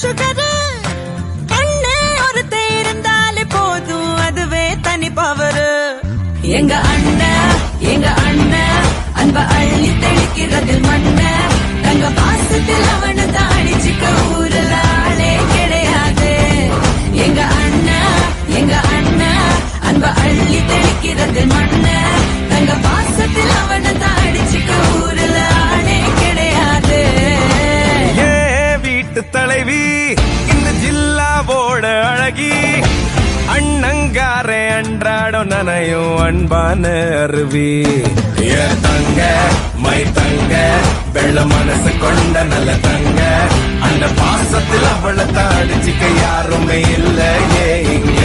sugar கண்ணே ஒருத்தே இருந்தாலே போதும் அதுவே தனி பவரு எங்க அண்ணன் அன்ப அள்ளி தெளிக்கிறது மண்ண தங்க பாசத்தில் அவனை தாடிச்சுக்க ஊருல ஆளே கிடையாது எங்க அண்ணன் அன்ப அள்ளி தெளிக்கிறது மண்ண தங்க பாசத்தில் அவனை தாடிச்சுக்க ஊருல ஆளே கிடையாது வீட்டு தலைவி இந்த ஜில்லாவோட அழகி அண்ணங்காரே அன்றாடம் நனையும் அன்பான அருவி தங்க மை தங்க வெள்ள மனசு கொண்ட நல்ல தங்க அந்த பாசத்தில் அவளை தாடிச்சுக்க யாருமே இல்லையே இங்க